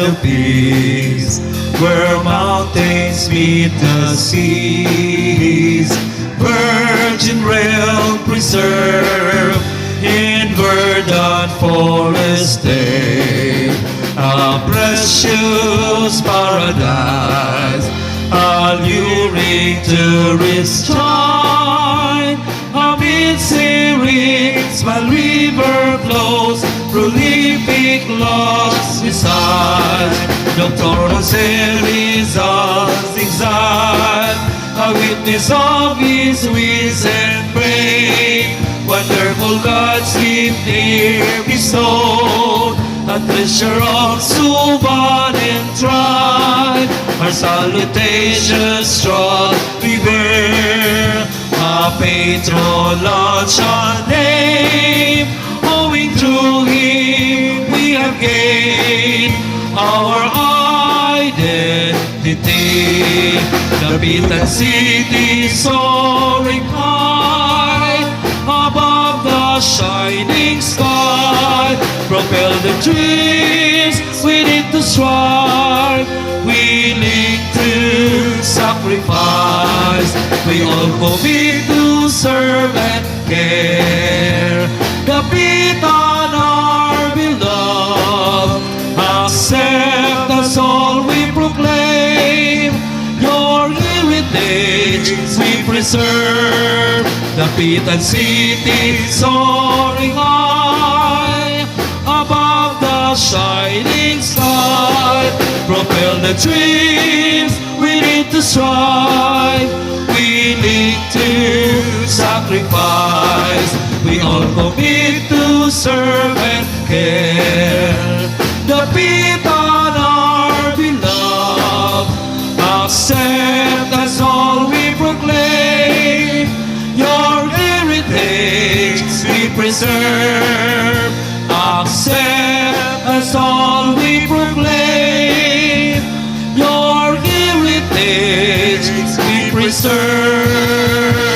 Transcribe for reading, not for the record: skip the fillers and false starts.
the peace where mountains meet the seas. Virgin realm preserved in verdant forest day, a precious paradise, alluring tourist shine. Amid sirens, while river flows, prolific lost beside. Dr. Jose Rizal's exile, a witness of his recent fame. Wonderful God's gift here bestowed, a treasure of Suban and tribe. Our salutations strong we bear, a patron launch our name. Owing through him we have gained our identity. Dapitan City soaring high above the shining sky. Propel the dreams we need to strive, willing to sacrifice. We all commit to serve and care. Dapitan our beloved, accept us all we proclaim. Your heritage we preserve. Dapitan City soaring high above the shining sky. Propel the dreams we need to strive, willing to sacrifice. We all commit to serve and care. Dapitan our beloved, accept us all we proclaim. Your heritage we preserve. Accept us all we proclaim. Your heritage we preserve.